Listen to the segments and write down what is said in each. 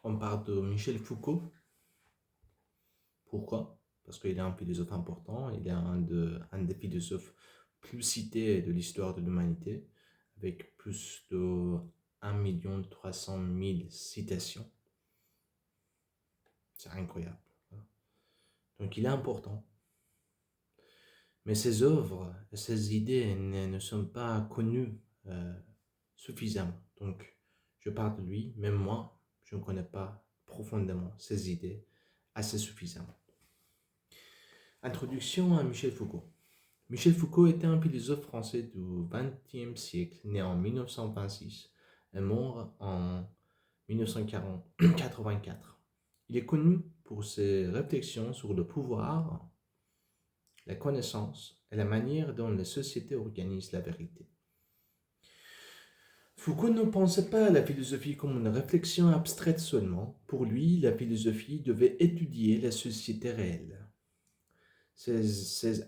On parle de Michel Foucault. Pourquoi? Parce qu'il est un philosophe important, il est un des philosophes plus cités de l'histoire de l'humanité, avec plus de 1 300 000 citations. C'est incroyable. Donc il est important. Mais ses œuvres, ses idées ne sont pas connues suffisamment. Donc je parle de lui, même moi, je ne connais pas profondément ses idées assez suffisamment. Introduction à Michel Foucault. Michel Foucault était un philosophe français du XXe siècle, né en 1926 et mort en 1984. Il est connu pour ses réflexions sur le pouvoir, la connaissance et la manière dont les sociétés organisent la vérité. Foucault ne pensait pas à la philosophie comme une réflexion abstraite seulement. Pour lui, la philosophie devait étudier la société réelle. Ces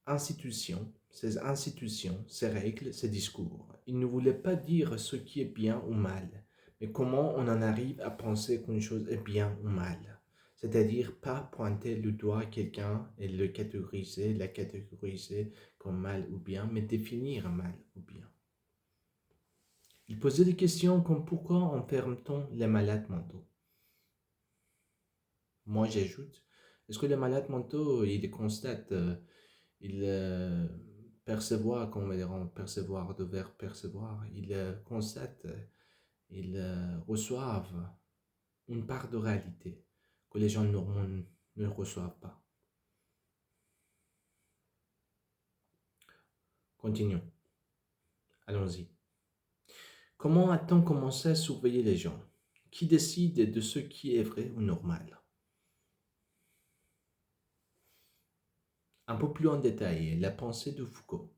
institutions, ces règles, ces discours. Il ne voulait pas dire ce qui est bien ou mal, mais comment on en arrive à penser qu'une chose est bien ou mal. C'est-à-dire pas pointer le doigt à quelqu'un et la catégoriser comme mal ou bien, mais définir mal ou bien. Il posait des questions comme pourquoi enferme-t-on les malades mentaux? Moi j'ajoute, est-ce que les malades mentaux, ils constatent ils percevoir, comme on va dire en percevoir, de verbe percevoir, ils constatent, ils reçoivent une part de réalité que les gens normaux ne reçoivent pas. Continuons. Allons-y. Comment a-t-on commencé à surveiller les gens? Qui décide de ce qui est vrai ou normal? Un peu plus en détail, la pensée de Foucault.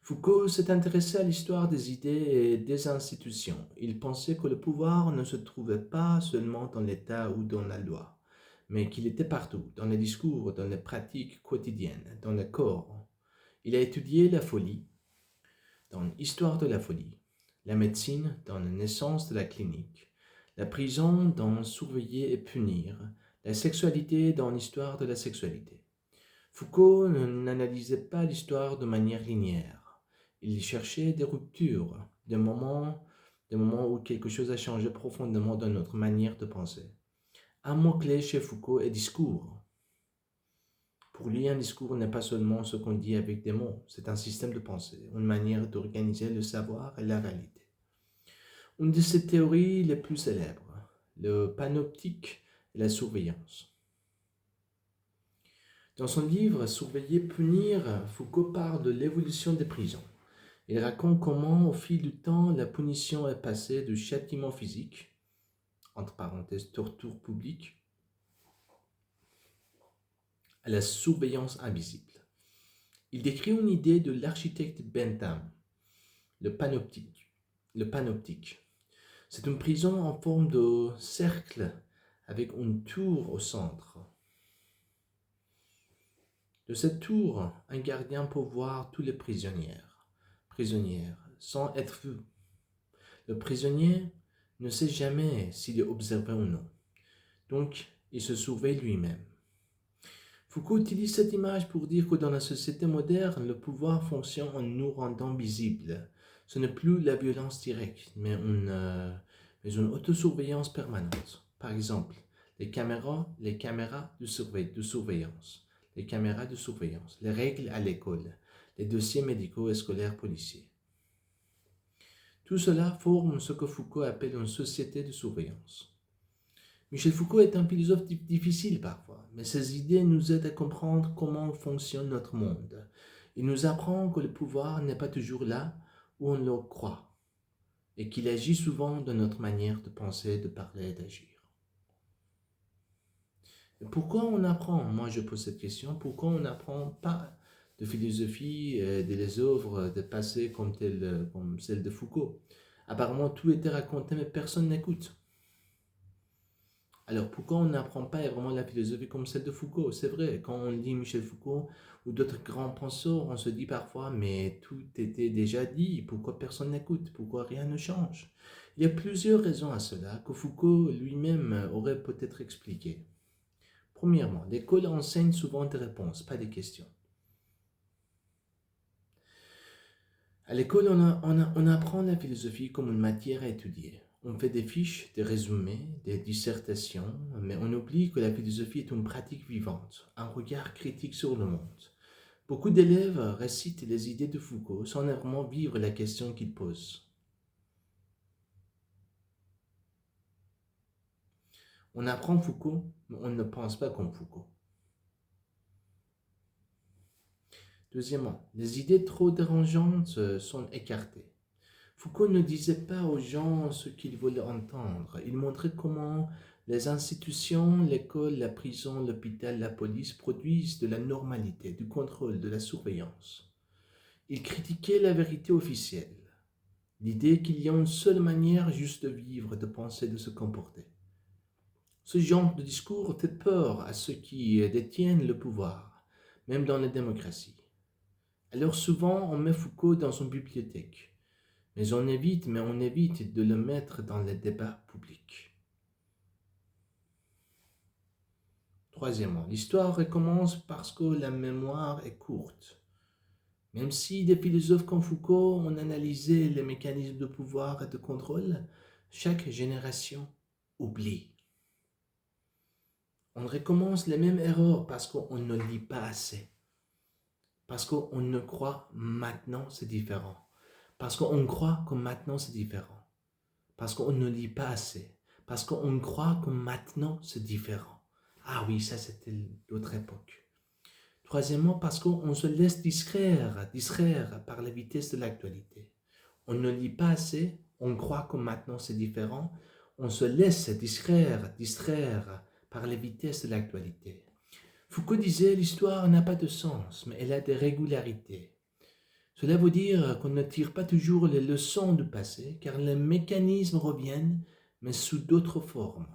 Foucault s'est intéressé à l'histoire des idées et des institutions. Il pensait que le pouvoir ne se trouvait pas seulement dans l'État ou dans la loi, mais qu'il était partout, dans les discours, dans les pratiques quotidiennes, dans le corps. Il a étudié la folie, dans l'histoire de la folie, la médecine, dans la naissance de la clinique, la prison, dans surveiller et punir, la sexualité, dans l'histoire de la sexualité. Foucault n'analysait pas l'histoire de manière linéaire. Il cherchait des ruptures, des moments où quelque chose a changé profondément dans notre manière de penser. Un mot-clé chez Foucault est discours. Pour lui, un discours n'est pas seulement ce qu'on dit avec des mots, c'est un système de pensée, une manière d'organiser le savoir et la réalité. Une de ses théories les plus célèbres, le panoptique et la surveillance. Dans son livre Surveiller, punir, Foucault parle de l'évolution des prisons. Il raconte comment, au fil du temps, la punition est passée du châtiment physique, entre parenthèses, torture publique, à la surveillance invisible. Il décrit une idée de l'architecte Bentham, le panoptique. Le panoptique. C'est une prison en forme de cercle avec une tour au centre. De cette tour, un gardien peut voir tous les prisonnières, sans être vu. Le prisonnier ne sait jamais s'il est observé ou non. Donc, il se surveille lui-même. Foucault utilise cette image pour dire que dans la société moderne, le pouvoir fonctionne en nous rendant visibles. Ce n'est plus la violence directe, mais une autosurveillance permanente. Par exemple, les caméras de surveillance, les caméras de surveillance, les règles à l'école, les dossiers médicaux et scolaires policiers. Tout cela forme ce que Foucault appelle une société de surveillance. Michel Foucault est un philosophe difficile parfois, mais ses idées nous aident à comprendre comment fonctionne notre monde. Il nous apprend que le pouvoir n'est pas toujours là où on le croit, et qu'il agit souvent dans notre manière de penser, de parler et d'agir. Et pourquoi on apprend? Moi je pose cette question, pourquoi on n'apprend pas de philosophie, des œuvres de passé comme celle de Foucault? Apparemment tout était raconté mais personne n'écoute. Alors pourquoi on n'apprend pas vraiment la philosophie comme celle de Foucault? C'est vrai, quand on lit Michel Foucault ou d'autres grands penseurs, on se dit parfois, mais tout était déjà dit, pourquoi personne n'écoute? Pourquoi rien ne change? Il y a plusieurs raisons à cela que Foucault lui-même aurait peut-être expliqué. Premièrement, l'école enseigne souvent des réponses, pas des questions. À l'école, on apprend la philosophie comme une matière à étudier. On fait des fiches, des résumés, des dissertations, mais on oublie que la philosophie est une pratique vivante, un regard critique sur le monde. Beaucoup d'élèves récitent les idées de Foucault sans vraiment vivre la question qu'il pose. On apprend Foucault, mais on ne pense pas comme Foucault. Deuxièmement, les idées trop dérangeantes sont écartées. Foucault ne disait pas aux gens ce qu'ils voulaient entendre. Il montrait comment les institutions, l'école, la prison, l'hôpital, la police produisent de la normalité, du contrôle, de la surveillance. Il critiquait la vérité officielle, l'idée qu'il y a une seule manière juste de vivre, de penser, de se comporter. Ce genre de discours fait peur à ceux qui détiennent le pouvoir, même dans les démocraties. Alors souvent, on met Foucault dans une bibliothèque, mais on évite de le mettre dans les débats publics. Troisièmement, l'histoire recommence parce que la mémoire est courte. Même si des philosophes comme Foucault ont analysé les mécanismes de pouvoir et de contrôle, chaque génération oublie. On recommence les mêmes erreurs parce qu'on ne lit pas assez. Parce qu'on ne croit maintenant c'est différent. Parce qu'on croit que maintenant c'est différent. Parce qu'on ne lit pas assez. Parce qu'on croit que maintenant c'est différent. Ah oui, ça c'était l'autre époque. Troisièmement, parce qu'on se laisse distraire par la vitesse de l'actualité. On ne lit pas assez, on croit que maintenant c'est différent. On se laisse distraire par la vitesse de l'actualité. Foucault disait l'histoire n'a pas de sens, mais elle a des régularités. Cela veut dire qu'on ne tire pas toujours les leçons du passé, car les mécanismes reviennent, mais sous d'autres formes.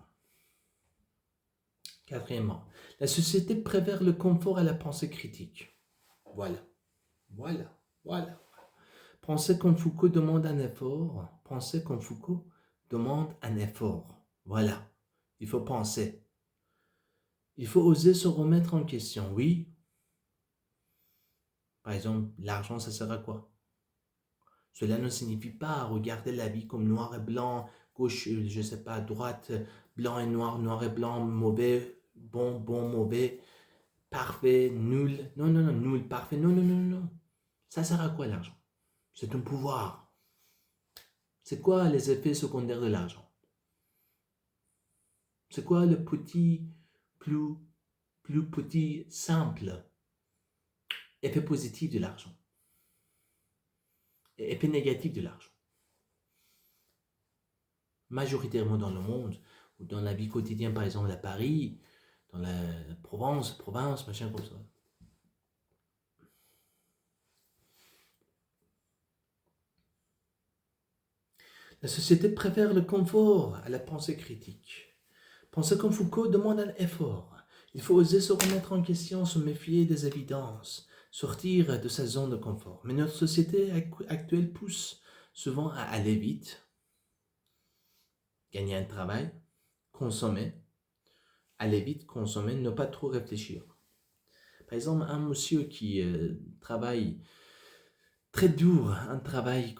Quatrièmement, la société préfère le confort à la pensée critique. Voilà. Penser comme Foucault demande un effort. Penser comme Foucault demande un effort. Voilà. Il faut penser. Il faut oser se remettre en question. Oui. Par exemple, l'argent, ça sert à quoi? Cela ne signifie pas regarder la vie comme noir et blanc, gauche, je ne sais pas, droite, blanc et noir, noir et blanc, mauvais, bon, mauvais, parfait, nul. Non, nul, parfait. Non. Ça sert à quoi l'argent? C'est un pouvoir. C'est quoi les effets secondaires de l'argent? C'est quoi le petit, plus petit, simple effet positif de l'argent et effet négatif de l'argent? Majoritairement dans le monde, ou dans la vie quotidienne, par exemple à Paris, dans la province, machin comme ça. La société préfère le confort à la pensée critique. Penser comme Foucault demande un effort. Il faut oser se remettre en question, se méfier des évidences, sortir de sa zone de confort. Mais notre société actuelle pousse souvent à aller vite, gagner un travail, consommer, aller vite, consommer, ne pas trop réfléchir. Par exemple, un monsieur qui travaille très dur, un travail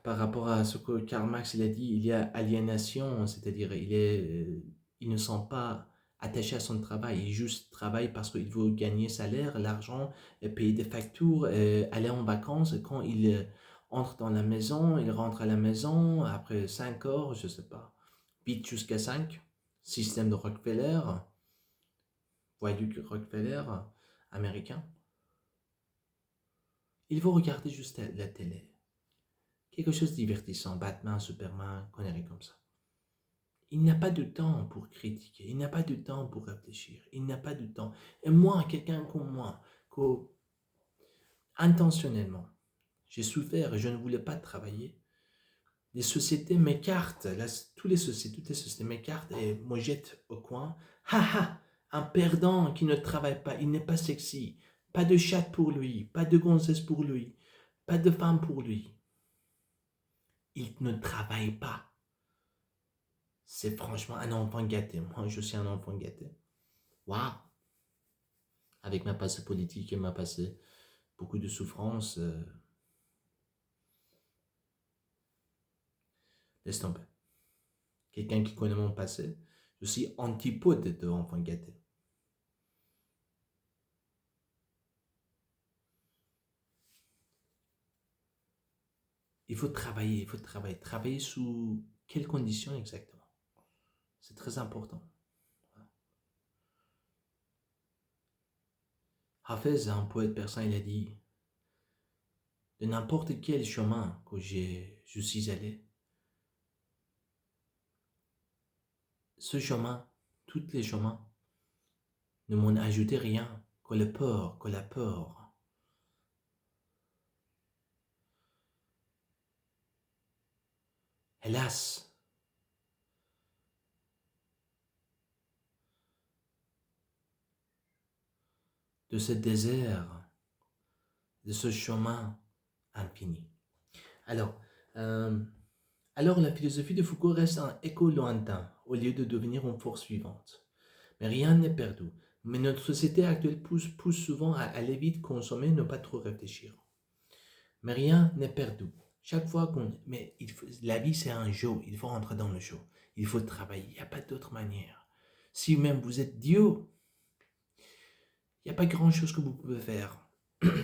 par rapport à ce que Karl Marx il a dit, il y a aliénation, c'est-à-dire il ne sent pas attaché à son travail, il juste travaille parce qu'il veut gagner salaire, l'argent, payer des factures, aller en vacances. Et quand il entre dans la maison, il rentre à la maison après 5 heures, je ne sais pas, 8 jusqu'à 5, système de Rockefeller, voyou Rockefeller américain. Il faut regarder juste la télé. Quelque chose de divertissant, Batman, Superman, conneries comme ça. Il n'a pas de temps pour critiquer, il n'a pas de temps pour réfléchir, il n'a pas de temps. Et moi, quelqu'un comme moi, intentionnellement, j'ai souffert et je ne voulais pas travailler, les sociétés m'écartent, toutes les sociétés m'écartent et me jettent au coin. Un perdant qui ne travaille pas, il n'est pas sexy, pas de chatte pour lui, pas de gonzesse pour lui, pas de femme pour lui. Il ne travaille pas. c'est franchement un enfant gâté. Moi, je suis un enfant gâté. Waouh! Avec ma passé politique et ma passé, beaucoup de souffrance, laisse tomber. Quelqu'un qui connaît mon passé, je suis antipode de enfant gâté. Il faut travailler, il faut travailler. Travailler sous quelles conditions exactement? C'est très important. Hafez, un poète persan, il a dit, de n'importe quel chemin que je suis allé, ce chemin, tous les chemins, ne m'ont ajouté rien que le peur, que la peur. Hélas, de ce désert, de ce chemin infini. Alors, euh, alors la philosophie de Foucault reste un écho lointain au lieu de devenir une force vivante. Mais rien n'est perdu. Mais notre société actuelle pousse souvent à aller vite, consommer, ne pas trop réfléchir. Mais rien n'est perdu. Chaque fois qu'on... Mais la vie, c'est un jeu. Il faut rentrer dans le jeu. Il faut travailler. Il n'y a pas d'autre manière. Si même vous êtes Dieu, il n'y a pas grand-chose que vous pouvez faire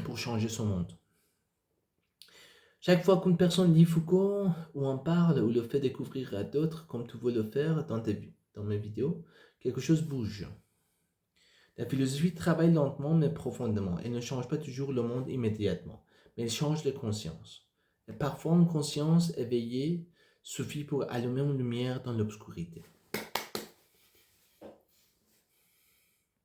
pour changer son monde. Chaque fois qu'une personne lit Foucault, ou en parle, ou le fait découvrir à d'autres, comme tu veux le faire dans mes vidéos, quelque chose bouge. La philosophie travaille lentement mais profondément. Elle ne change pas toujours le monde immédiatement, mais elle change les consciences. Et parfois, une conscience éveillée suffit pour allumer une lumière dans l'obscurité.